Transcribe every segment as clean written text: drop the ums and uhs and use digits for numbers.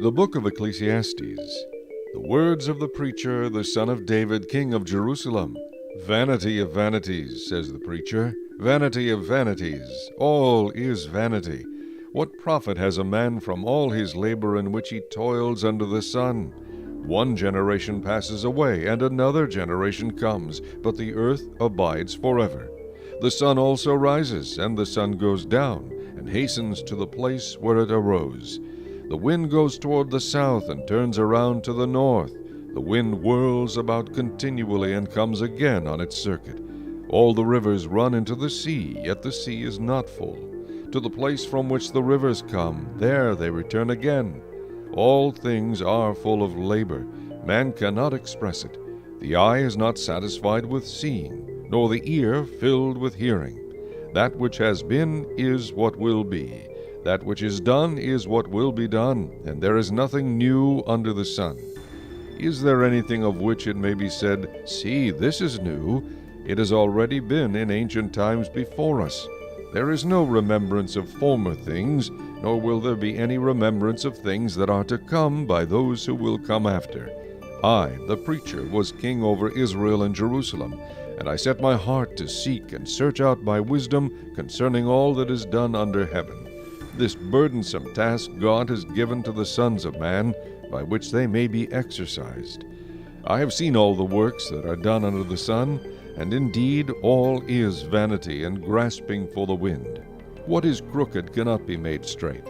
The book of Ecclesiastes. The words of the preacher, the son of David, king of Jerusalem. Vanity of vanities, says the preacher, vanity of vanities, all is vanity. What profit has a man from all his labor in which he toils under the sun? One generation passes away, and another generation comes, but the earth abides forever. The sun also rises, and the sun goes down, and hastens to the place where it arose. The wind goes toward the south and turns around to the north. The wind whirls about continually and comes again on its circuit. All the rivers run into the sea, yet the sea is not full. To the place from which the rivers come, there they return again. All things are full of labor. Man cannot express it. The eye is not satisfied with seeing, nor the ear filled with hearing. That which has been is what will be. That which is done is what will be done, and there is nothing new under the sun. Is there anything of which it may be said, "See, this is new"? It has already been in ancient times before us. There is no remembrance of former things, nor will there be any remembrance of things that are to come by those who will come after. I, the preacher, was king over Israel and Jerusalem, and I set my heart to seek and search out by wisdom concerning all that is done under heaven. This burdensome task God has given to the sons of man, by which they may be exercised. I have seen all the works that are done under the sun, and indeed all is vanity and grasping for the wind. What is crooked cannot be made straight,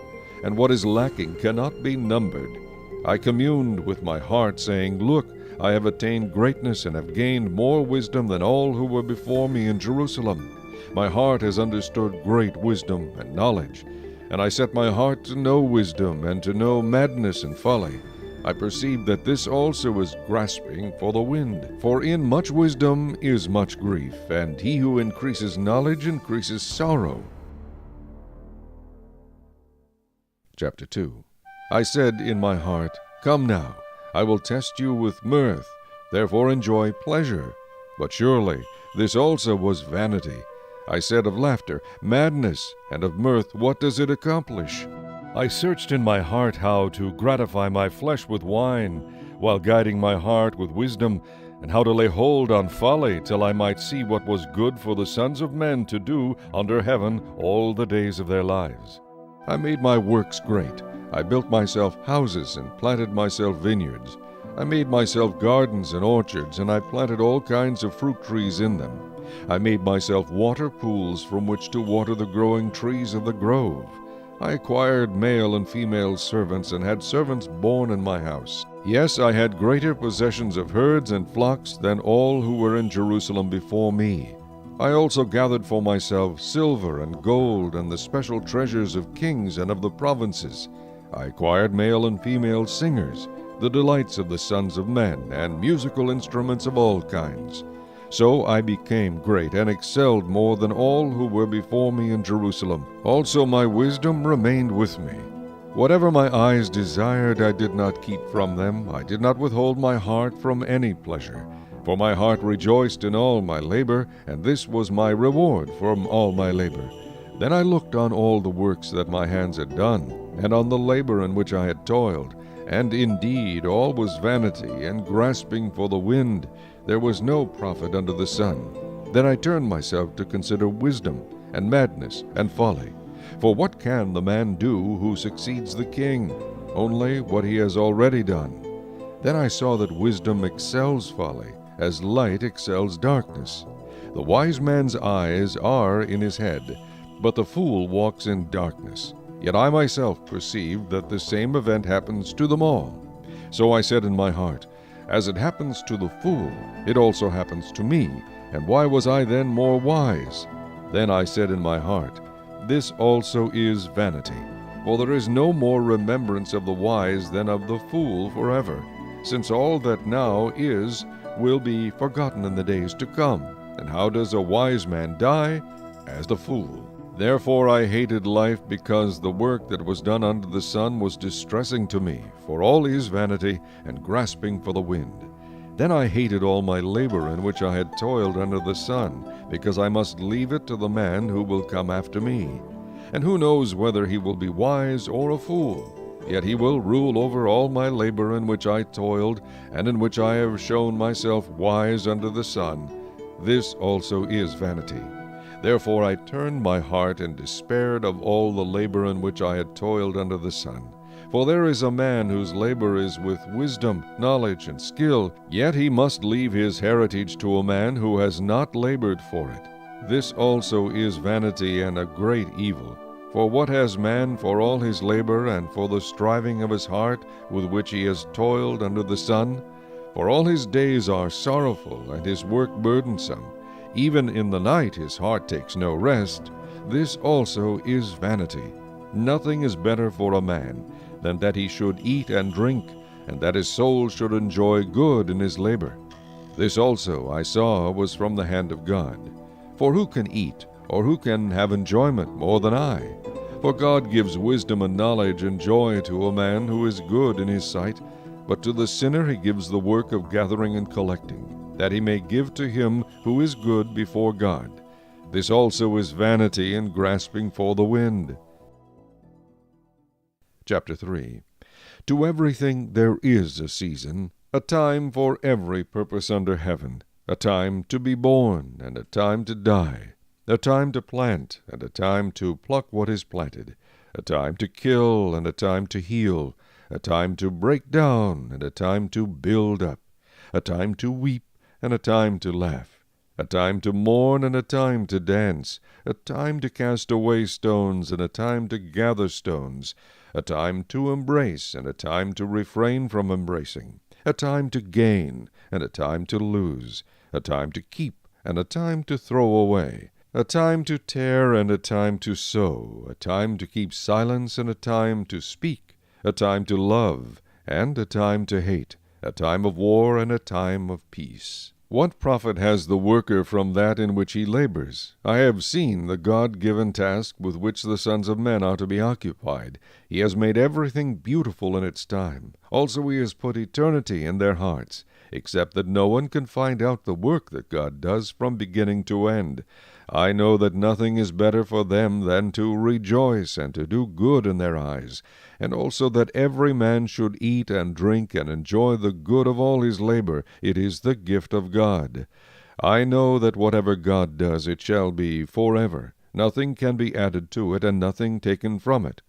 and what is lacking cannot be numbered. I communed with my heart, saying, "Look, I have attained greatness and have gained more wisdom than all who were before me in Jerusalem. My heart has understood great wisdom and knowledge. And I set my heart to know wisdom, and to know madness and folly. I perceive that this also is grasping for the wind. For in much wisdom is much grief, and he who increases knowledge increases sorrow. Chapter 2. I said in my heart, "Come now, I will test you with mirth, therefore enjoy pleasure." But surely this also was vanity. I said of laughter, "Madness," and of mirth, "What does it accomplish?" I searched in my heart how to gratify my flesh with wine, while guiding my heart with wisdom, and how to lay hold on folly, till I might see what was good for the sons of men to do under heaven all the days of their lives. I made my works great. I built myself houses and planted myself vineyards. I made myself gardens and orchards, and I planted all kinds of fruit trees in them. I made myself water pools from which to water the growing trees of the grove. I acquired male and female servants, and had servants born in my house. Yes, I had greater possessions of herds and flocks than all who were in Jerusalem before me. I also gathered for myself silver and gold and the special treasures of kings and of the provinces. I acquired male and female singers, the delights of the sons of men, and musical instruments of all kinds. So I became great, and excelled more than all who were before me in Jerusalem. Also my wisdom remained with me. Whatever my eyes desired I did not keep from them. I did not withhold my heart from any pleasure. For my heart rejoiced in all my labor, and this was my reward from all my labor. Then I looked on all the works that my hands had done, and on the labor in which I had toiled. And indeed all was vanity and grasping for the wind. There was no profit under the sun. Then I turned myself to consider wisdom, and madness, and folly. For what can the man do who succeeds the king? Only what he has already done. Then I saw that wisdom excels folly, as light excels darkness. The wise man's eyes are in his head, but the fool walks in darkness. Yet I myself perceived that the same event happens to them all. So I said in my heart, "As it happens to the fool, it also happens to me, and why was I then more wise?" Then I said in my heart, "This also is vanity, for there is no more remembrance of the wise than of the fool forever, since all that now is will be forgotten in the days to come. And how does a wise man die? As the fool. Therefore I hated life, because the work that was done under the sun was distressing to me, for all is vanity and grasping for the wind. Then I hated all my labor in which I had toiled under the sun, because I must leave it to the man who will come after me. And who knows whether he will be wise or a fool? yet he will rule over all my labor in which I toiled, and in which I have shown myself wise under the sun. This also is vanity. Therefore I turned my heart and despaired of all the labor in which I had toiled under the sun. For there is a man whose labor is with wisdom, knowledge, and skill, yet he must leave his heritage to a man who has not labored for it. This also is vanity and a great evil. For what has man for all his labor and for the striving of his heart with which he has toiled under the sun? For all his days are sorrowful, and his work burdensome. Even in the night his heart takes no rest. This also is vanity. Nothing is better for a man than that he should eat and drink, and that his soul should enjoy good in his labor. This also I saw was from the hand of God. For who can eat, or who can have enjoyment more than I? For God gives wisdom and knowledge and joy to a man who is good in his sight, but to the sinner he gives the work of gathering and collecting, that he may give to him who is good before God. This also is vanity and grasping for the wind. Chapter 3. To everything there is a season, a time for every purpose under heaven, a time to be born, and a time to die, a time to plant, and a time to pluck what is planted, a time to kill, and a time to heal, a time to break down, and a time to build up, a time to weep, and a time to laugh, a time to mourn, and a time to dance, a time to cast away stones, and a time to gather stones, a time to embrace, and a time to refrain from embracing, a time to gain, and a time to lose, a time to keep, and a time to throw away, a time to tear, and a time to sow, a time to keep silence, and a time to speak, a time to love, and a time to hate, a time of war, and a time of peace. What profit has the worker from that in which he labors? I have seen the God-given task with which the sons of men are to be occupied. He has made everything beautiful in its time. Also he has put eternity in their hearts, except that no one can find out the work that God does from beginning to end. I know that nothing is better for them than to rejoice and to do good in their eyes, and also that every man should eat and drink and enjoy the good of all his labor. It is the gift of God. I know that whatever God does, it shall be forever. Nothing can be added to it, and nothing taken from it.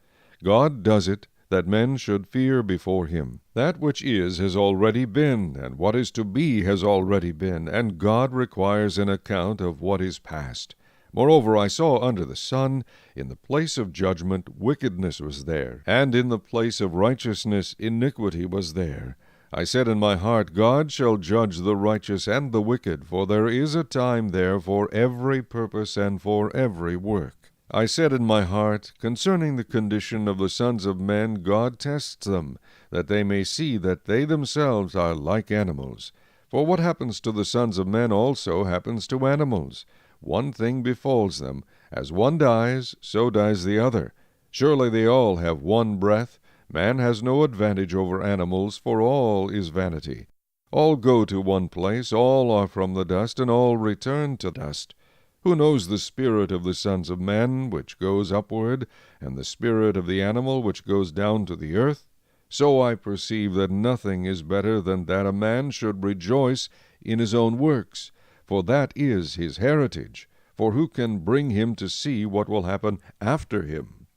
God does it, that men should fear before him. That which is has already been, and what is to be has already been, and God requires an account of what is past. Moreover, I saw under the sun, in the place of judgment, wickedness was there, and in the place of righteousness, iniquity was there. I said in my heart, God shall judge the righteous and the wicked, for there is a time there for every purpose and for every work. I said in my heart, concerning the condition of the sons of men, God tests them, that they may see that they themselves are like animals. For what happens to the sons of men also happens to animals. One thing befalls them. As one dies, so dies the other. Surely they all have one breath. Man has no advantage over animals, for all is vanity. All go to one place, all are from the dust, and all return to dust. Who knows the spirit of the sons of men, which goes upward, and the spirit of the animal, which goes down to the earth? So I perceive that nothing is better than that a man should rejoice in his own works, for that is his heritage. For who can bring him to see what will happen after him?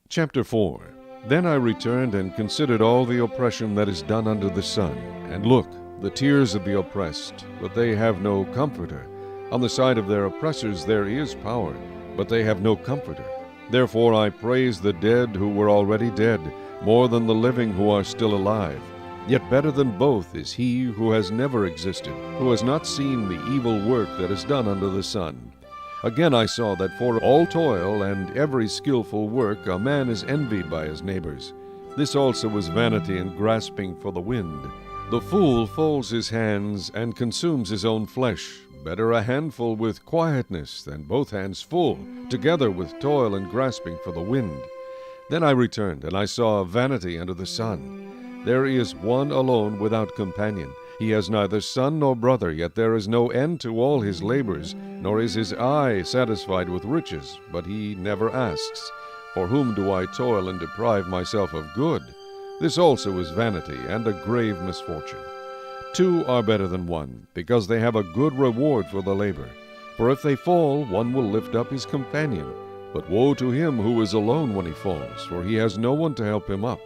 Chapter 4. Then I returned and considered all the oppression that is done under the sun. And look, the tears of the oppressed, but they have no comforter. On the side of their oppressors there is power, but they have no comforter. Therefore I praise the dead who were already dead, more than the living who are still alive. Yet better than both is he who has never existed, who has not seen the evil work that is done under the sun. Again I saw that for all toil and every skillful work a man is envied by his neighbors. This also is vanity and grasping for the wind. The fool folds his hands and consumes his own flesh. Better a handful with quietness than both hands full, together with toil and grasping for the wind. Then I returned, and I saw vanity under the sun. There is one alone without companion. He has neither son nor brother, yet there is no end to all his labors, nor is his eye satisfied with riches, but he never asks. For whom do I toil and deprive myself of good? This also is vanity and a grave misfortune. Two are better than one, because they have a good reward for the labor. For if they fall, one will lift up his companion. But woe to him who is alone when he falls, for he has no one to help him up.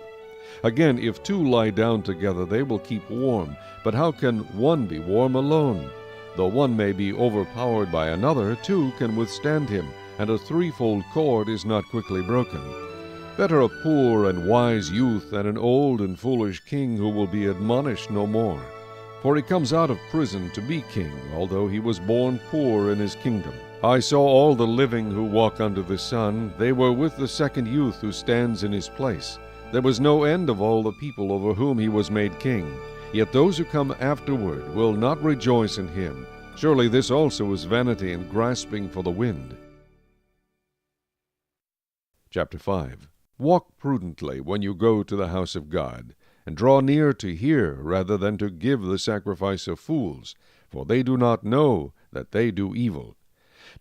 Again, if two lie down together, they will keep warm. But how can one be warm alone? Though one may be overpowered by another, two can withstand him, and a threefold cord is not quickly broken. Better a poor and wise youth than an old and foolish king who will be admonished no more. For he comes out of prison to be king, although he was born poor in his kingdom. I saw all the living who walk under the sun. They were with the second youth who stands in his place. There was no end of all the people over whom he was made king. Yet those who come afterward will not rejoice in him. Surely this also is vanity and grasping for the wind. Chapter 5. Walk prudently when you go to the house of God, and draw near to hear rather than to give the sacrifice of fools, for they do not know that they do evil.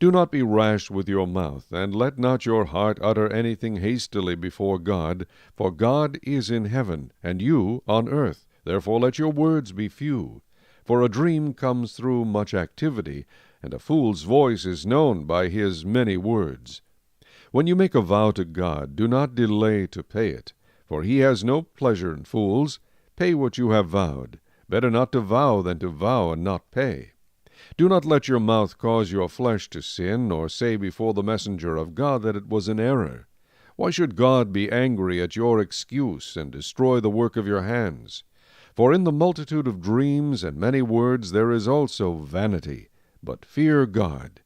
Do not be rash with your mouth, and let not your heart utter anything hastily before God, for God is in heaven, and you on earth. Therefore let your words be few. For a dream comes through much activity, and a fool's voice is known by his many words. When you make a vow to God, do not delay to pay it, for he has no pleasure in fools. Pay what you have vowed. Better not to vow than to vow and not pay. Do not let your mouth cause your flesh to sin, nor say before the messenger of God that it was an error. Why should God be angry at your excuse and destroy the work of your hands? For in the multitude of dreams and many words there is also vanity. But fear God.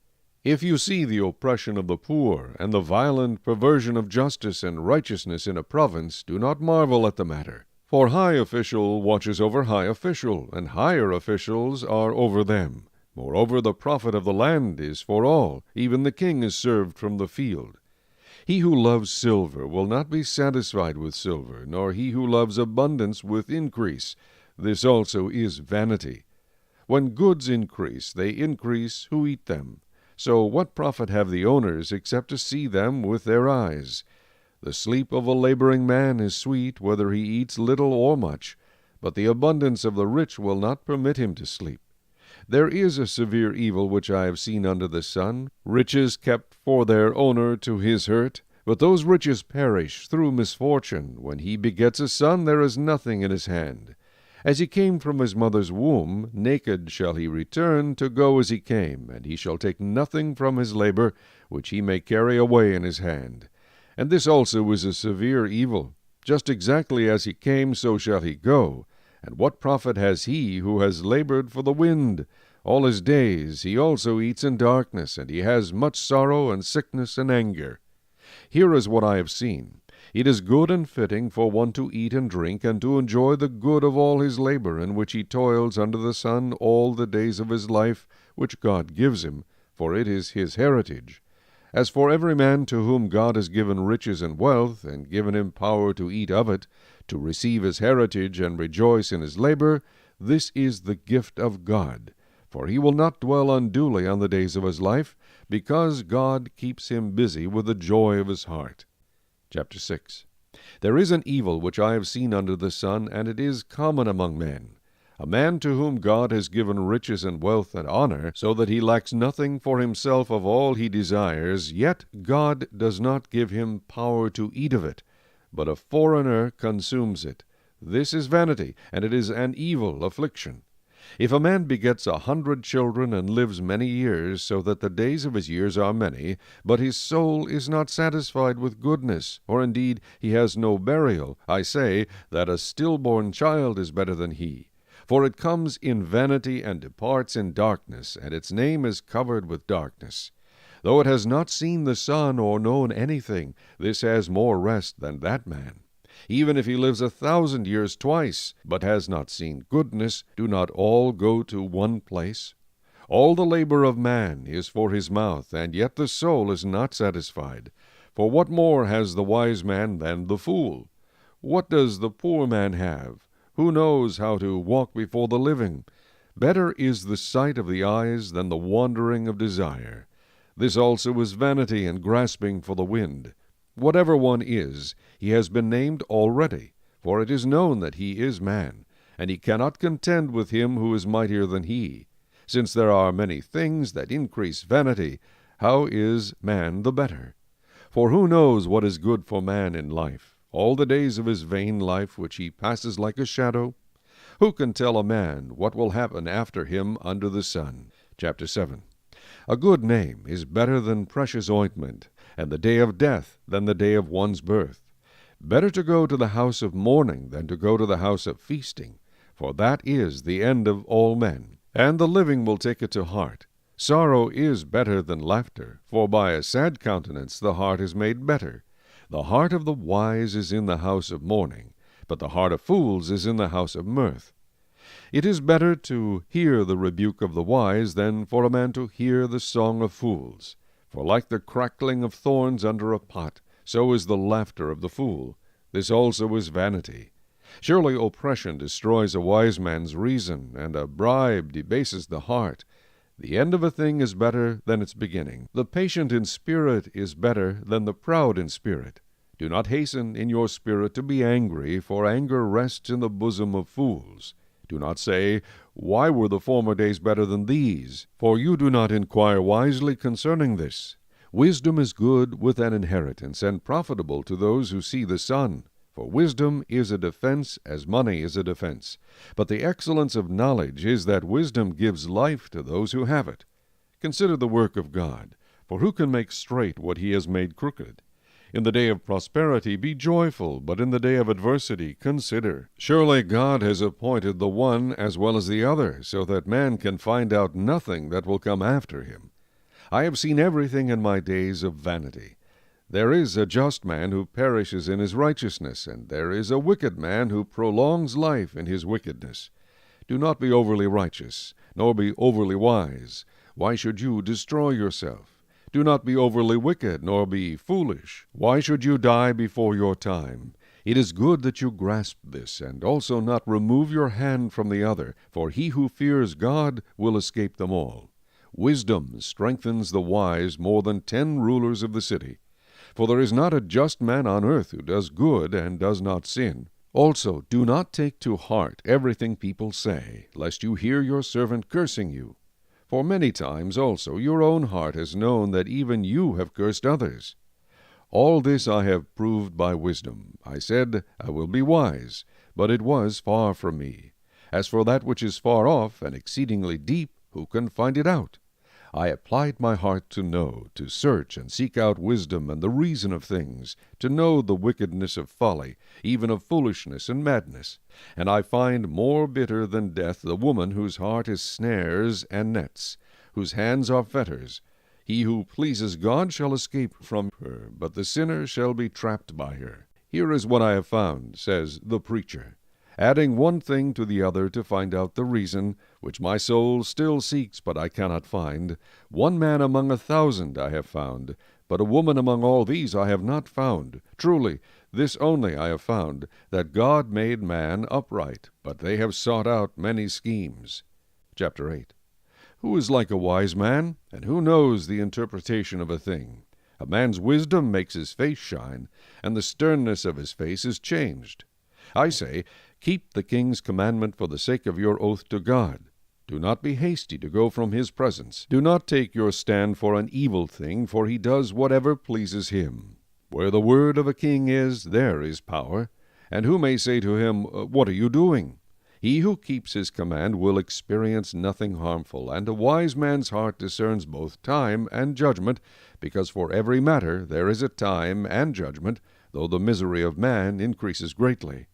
If you see the oppression of the poor, and the violent perversion of justice and righteousness in a province, do not marvel at the matter. For high official watches over high official, and higher officials are over them. Moreover, the profit of the land is for all. Even the king is served from the field. He who loves silver will not be satisfied with silver, nor he who loves abundance with increase. This also is vanity. When goods increase, they increase who eat them. So what profit have the owners except to see them with their eyes? The sleep of a laboring man is sweet, whether he eats little or much, but the abundance of the rich will not permit him to sleep. There is a severe evil which I have seen under the sun, riches kept for their owner to his hurt. But those riches perish through misfortune. When he begets a son, there is nothing in his hand. As he came from his mother's womb, naked shall he return to go as he came, and he shall take nothing from his labor, which he may carry away in his hand. And this also is a severe evil. Just exactly as he came, so shall he go. And what profit has he who has labored for the wind? All his days he also eats in darkness, and he has much sorrow and sickness and anger. Here is what I have seen. It is good and fitting for one to eat and drink, and to enjoy the good of all his labor, in which he toils under the sun all the days of his life, which God gives him, for it is his heritage. As for every man to whom God has given riches and wealth, and given him power to eat of it, to receive his heritage and rejoice in his labor, this is the gift of God. For he will not dwell unduly on the days of his life, because God keeps him busy with the joy of his heart. Chapter 6. There is an evil which I have seen under the sun, and it is common among men. A man to whom God has given riches and wealth and honor, so that he lacks nothing for himself of all he desires, yet God does not give him power to eat of it, but a foreigner consumes it. This is vanity, and it is an evil affliction. If a man begets 100 children and lives many years, so that the days of his years are many, but his soul is not satisfied with goodness, or indeed he has no burial, I say that a stillborn child is better than he. For it comes in vanity and departs in darkness, and its name is covered with darkness. Though it has not seen the sun or known anything, this has more rest than that man. Even if he lives 1,000 years twice, but has not seen goodness, do not all go to one place? All the labor of man is for his mouth, and yet the soul is not satisfied. For what more has the wise man than the fool? What does the poor man have? Who knows how to walk before the living? Better is the sight of the eyes than the wandering of desire. This also is vanity and grasping for the wind. Whatever one is, he has been named already, for it is known that he is man, and he cannot contend with him who is mightier than he. Since there are many things that increase vanity, how is man the better? For who knows what is good for man in life, all the days of his vain life which he passes like a shadow? Who can tell a man what will happen after him under the sun? Chapter 7. A good name is better than precious ointment, and the day of death than the day of one's birth. Better to go to the house of mourning than to go to the house of feasting, for that is the end of all men, and the living will take it to heart. Sorrow is better than laughter, for by a sad countenance the heart is made better. The heart of the wise is in the house of mourning, but the heart of fools is in the house of mirth. It is better to hear the rebuke of the wise than for a man to hear the song of fools. For like the crackling of thorns under a pot, so is the laughter of the fool. This also is vanity. Surely oppression destroys a wise man's reason, and a bribe debases the heart. The end of a thing is better than its beginning. The patient in spirit is better than the proud in spirit. Do not hasten in your spirit to be angry, for anger rests in the bosom of fools. Do not say, Why were the former days better than these? For you do not inquire wisely concerning this. Wisdom is good with an inheritance, and profitable to those who see the sun. For wisdom is a defense, as money is a defense. But the excellence of knowledge is that wisdom gives life to those who have it. Consider the work of God, for who can make straight what he has made crooked? In the day of prosperity be joyful, but in the day of adversity consider. Surely God has appointed the one as well as the other, so that man can find out nothing that will come after him. I have seen everything in my days of vanity. There is a just man who perishes in his righteousness, and there is a wicked man who prolongs life in his wickedness. Do not be overly righteous, nor be overly wise. Why should you destroy yourself? Do not be overly wicked, nor be foolish. Why should you die before your time? It is good that you grasp this, and also not remove your hand from the other, for he who fears God will escape them all. Wisdom strengthens the wise more than 10 rulers of the city. For there is not a just man on earth who does good and does not sin. Also, do not take to heart everything people say, lest you hear your servant cursing you. For many times also your own heart has known that even you have cursed others. All this I have proved by wisdom. I said, I will be wise, but it was far from me. As for that which is far off and exceedingly deep, who can find it out? I applied my heart to know, to search and seek out wisdom and the reason of things, to know the wickedness of folly, even of foolishness and madness. And I find more bitter than death the woman whose heart is snares and nets, whose hands are fetters. He who pleases God shall escape from her, but the sinner shall be trapped by her. Here is what I have found, says the preacher, adding one thing to the other to find out the reason, which my soul still seeks, but I cannot find. One man among 1,000 I have found, but a woman among all these I have not found. Truly, this only I have found, that God made man upright, but they have sought out many schemes. Chapter 8. Who is like a wise man, and who knows the interpretation of a thing? A man's wisdom makes his face shine, and the sternness of his face is changed. I say, keep the king's commandment for the sake of your oath to God. Do not be hasty to go from his presence. Do not take your stand for an evil thing, for he does whatever pleases him. Where the word of a king is, there is power. And who may say to him, What are you doing? He who keeps his command will experience nothing harmful, and a wise man's heart discerns both time and judgment, because for every matter there is a time and judgment, though the misery of man increases greatly.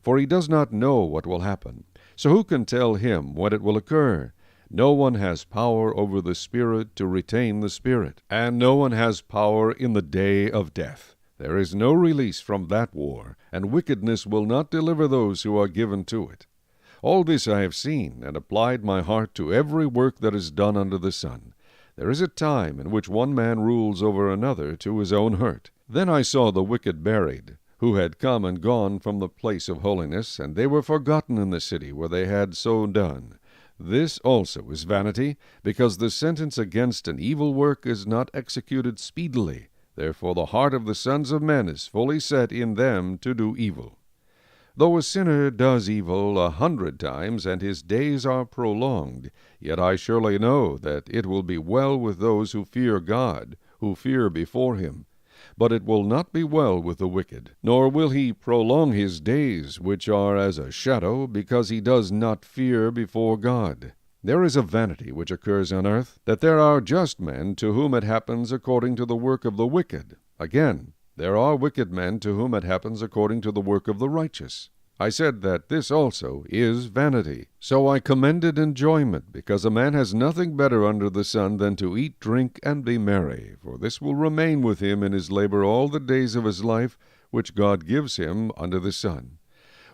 For he does not know what will happen. So who can tell him when it will occur? No one has power over the Spirit to retain the Spirit, and no one has power in the day of death. There is no release from that war, and wickedness will not deliver those who are given to it. All this I have seen, and applied my heart to every work that is done under the sun. There is a time in which one man rules over another to his own hurt. Then I saw the wicked buried, who had come and gone from the place of holiness, and they were forgotten in the city where they had so done. This also is vanity, because the sentence against an evil work is not executed speedily. Therefore the heart of the sons of men is fully set in them to do evil. Though a sinner does evil 100 times, and his days are prolonged, yet I surely know that it will be well with those who fear God, who fear before him. But it will not be well with the wicked, nor will he prolong his days, which are as a shadow, because he does not fear before God. There is a vanity which occurs on earth, that there are just men to whom it happens according to the work of the wicked. Again, there are wicked men to whom it happens according to the work of the righteous. I said that this also is vanity. So I commended enjoyment, because a man has nothing better under the sun than to eat, drink, and be merry, for this will remain with him in his labor all the days of his life, which God gives him under the sun.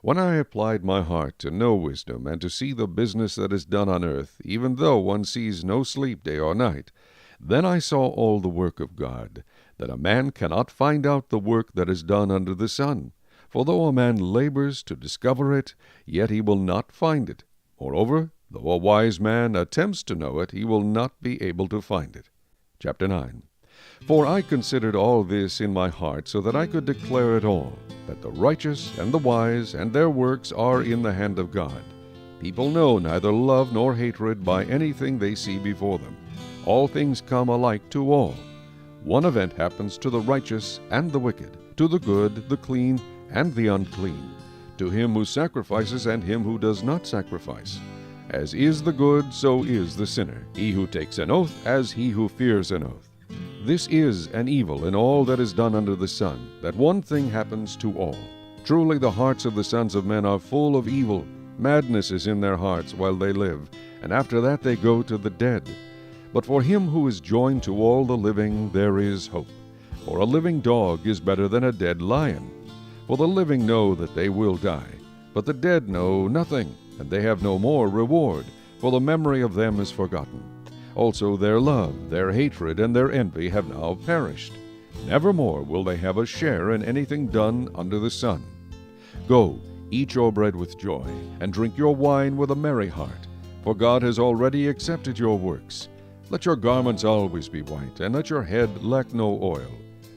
When I applied my heart to know wisdom, and to see the business that is done on earth, even though one sees no sleep day or night, then I saw all the work of God, that a man cannot find out the work that is done under the sun. For though a man labors to discover it, yet he will not find it. Moreover, though a wise man attempts to know it, he will not be able to find it. Chapter 9. For I considered all this in my heart, so that I could declare it all, that the righteous and the wise and their works are in the hand of God. People know neither love nor hatred by anything they see before them. All things come alike to all. One event happens to the righteous and the wicked, to the good, the clean, and the unclean, to him who sacrifices and him who does not sacrifice. As is the good, so is the sinner, he who takes an oath as he who fears an oath. This is an evil in all that is done under the sun, that one thing happens to all. Truly the hearts of the sons of men are full of evil. Madness is in their hearts while they live, and after that they go to the dead. But for him who is joined to all the living there is hope. For a living dog is better than a dead lion. For the living know that they will die, but the dead know nothing, and they have no more reward, for the memory of them is forgotten. Also their love, their hatred, and their envy have now perished. Nevermore will they have a share in anything done under the sun. Go, eat your bread with joy, and drink your wine with a merry heart, for God has already accepted your works. Let your garments always be white, and let your head lack no oil.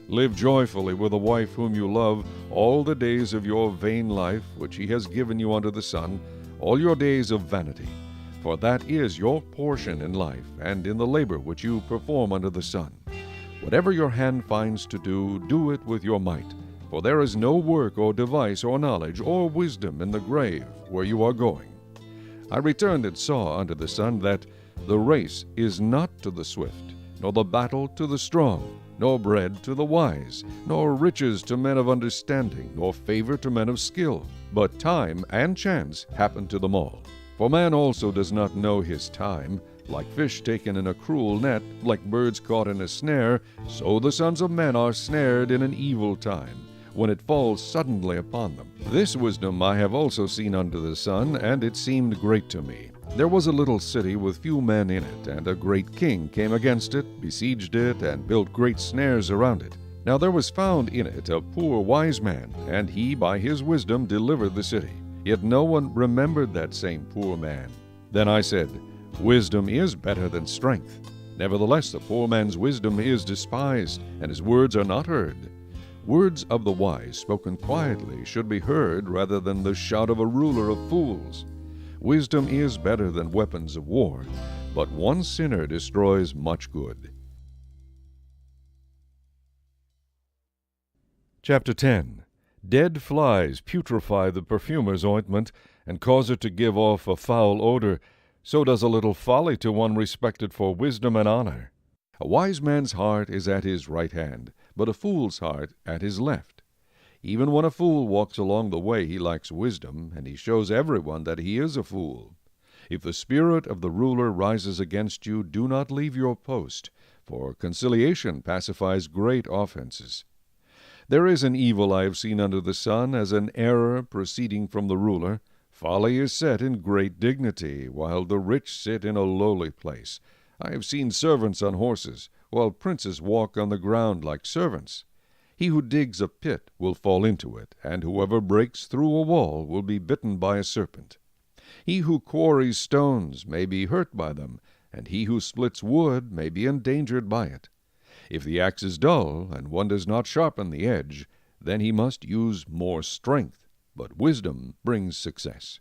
Live joyfully with a wife whom you love all the days of your vain life, which he has given you under the sun, all your days of vanity. For that is your portion in life, and in the labor which you perform under the sun. Whatever your hand finds to do, do it with your might. For there is no work or device or knowledge or wisdom in the grave where you are going. I returned and saw under the sun that the race is not to the swift, nor the battle to the strong, nor bread to the wise, nor riches to men of understanding, nor favor to men of skill. But time and chance happen to them all. For man also does not know his time. Like fish taken in a cruel net, like birds caught in a snare, so the sons of men are snared in an evil time, when it falls suddenly upon them. This wisdom I have also seen under the sun, and it seemed great to me. There was a little city with few men in it, and a great king came against it, besieged it, and built great snares around it. Now there was found in it a poor wise man, and he by his wisdom delivered the city. Yet no one remembered that same poor man. Then I said, Wisdom is better than strength. Nevertheless the poor man's wisdom is despised, and his words are not heard. Words of the wise spoken quietly should be heard rather than the shout of a ruler of fools. Wisdom is better than weapons of war, but one sinner destroys much good. Chapter 10. Dead flies putrefy the perfumer's ointment, and cause it to give off a foul odor. So does a little folly to one respected for wisdom and honor. A wise man's heart is at his right hand, but a fool's heart at his left. Even when a fool walks along the way, he lacks wisdom, and he shows everyone that he is a fool. If the spirit of the ruler rises against you, do not leave your post, for conciliation pacifies great offenses. There is an evil I have seen under the sun, as an error proceeding from the ruler. Folly is set in great dignity, while the rich sit in a lowly place. I have seen servants on horses, while princes walk on the ground like servants. He who digs a pit will fall into it, and whoever breaks through a wall will be bitten by a serpent. He who quarries stones may be hurt by them, and he who splits wood may be endangered by it. If the axe is dull, and one does not sharpen the edge, then he must use more strength, but wisdom brings success.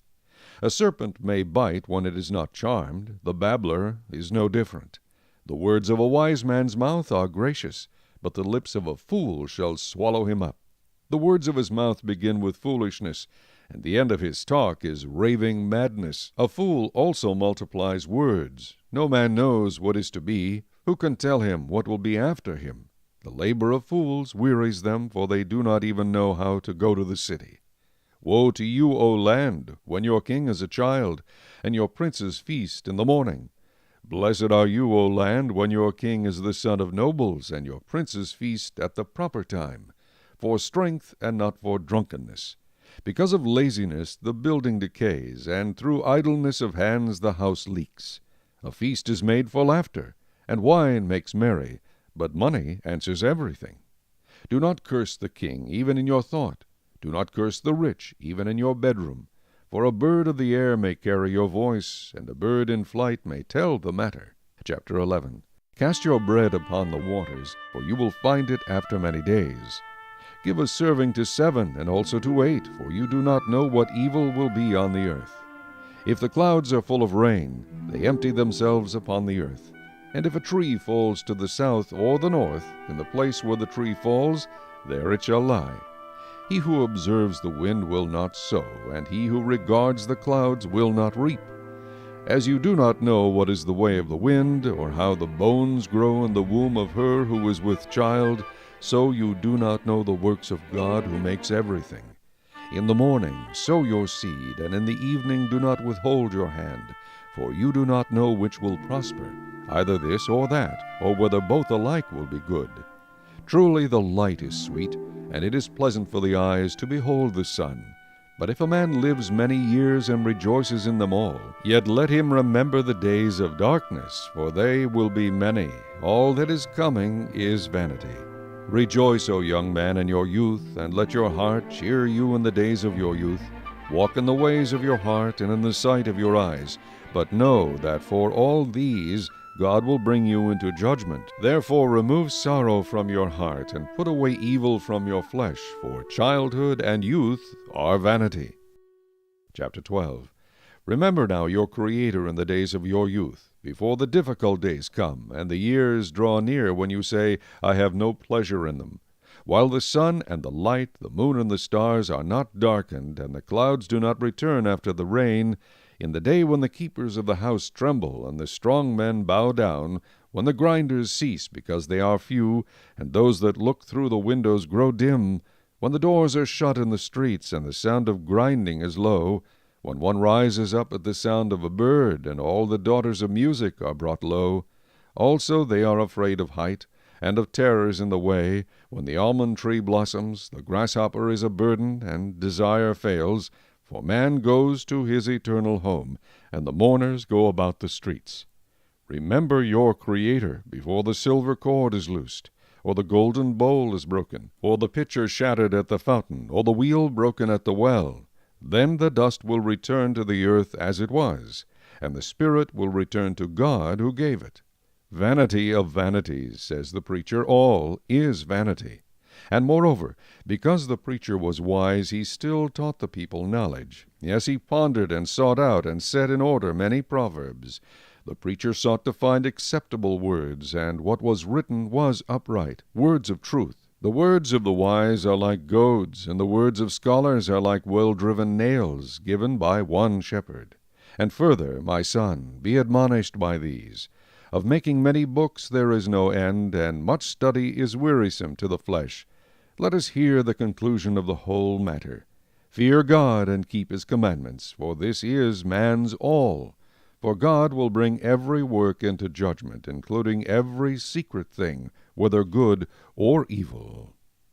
A serpent may bite when it is not charmed. The babbler is no different. The words of a wise man's mouth are gracious, but the lips of a fool shall swallow him up. The words of his mouth begin with foolishness, and the end of his talk is raving madness. A fool also multiplies words. No man knows what is to be. Who can tell him what will be after him? The labor of fools wearies them, for they do not even know how to go to the city. Woe to you, O land, when your king is a child, and your princes feast in the morning. Blessed are you, O land, when your king is the son of nobles, and your princes feast at the proper time, for strength and not for drunkenness. Because of laziness the building decays, and through idleness of hands the house leaks. A feast is made for laughter, and wine makes merry, but money answers everything. Do not curse the king, even in your thought. Do not curse the rich, even in your bedroom. For a bird of the air may carry your voice, and a bird in flight may tell the matter. Chapter 11. Cast your bread upon the waters, for you will find it after many days. Give a serving to 7, and also to 8, for you do not know what evil will be on the earth. If the clouds are full of rain, they empty themselves upon the earth. And if a tree falls to the south or the north, in the place where the tree falls, there it shall lie. He who observes the wind will not sow, and he who regards the clouds will not reap. As you do not know what is the way of the wind, or how the bones grow in the womb of her who is with child, so you do not know the works of God who makes everything. In the morning sow your seed, and in the evening do not withhold your hand, for you do not know which will prosper, either this or that, or whether both alike will be good. Truly the light is sweet, and it is pleasant for the eyes to behold the sun. But if a man lives many years and rejoices in them all, yet let him remember the days of darkness, for they will be many. All that is coming is vanity. Rejoice, O young man, in your youth, and let your heart cheer you in the days of your youth. Walk in the ways of your heart and in the sight of your eyes. But know that for all these God will bring you into judgment. Therefore remove sorrow from your heart, and put away evil from your flesh, for childhood and youth are vanity. Chapter 12. Remember now your Creator in the days of your youth, before the difficult days come, and the years draw near when you say, I have no pleasure in them. While the sun and the light, the moon and the stars are not darkened, and the clouds do not return after the rain, in the day when the keepers of the house tremble, and the strong men bow down, when the grinders cease because they are few, and those that look through the windows grow dim, when the doors are shut in the streets, and the sound of grinding is low, when one rises up at the sound of a bird, and all the daughters of music are brought low. Also they are afraid of height, and of terrors in the way, when the almond tree blossoms, the grasshopper is a burden, and desire fails, for man goes to his eternal home, and the mourners go about the streets. Remember your Creator before the silver cord is loosed, or the golden bowl is broken, or the pitcher shattered at the fountain, or the wheel broken at the well. Then the dust will return to the earth as it was, and the spirit will return to God who gave it. Vanity of vanities, says the preacher, all is vanity. And moreover, because the preacher was wise, he still taught the people knowledge. Yes, he pondered and sought out and set in order many proverbs. The preacher sought to find acceptable words, and what was written was upright, words of truth. The words of the wise are like goads, and the words of scholars are like well-driven nails, given by one shepherd. And further, my son, be admonished by these. Of making many books there is no end, and much study is wearisome to the flesh. Let us hear the conclusion of the whole matter. Fear God and keep his commandments, for this is man's all. For God will bring every work into judgment, including every secret thing, whether good or evil.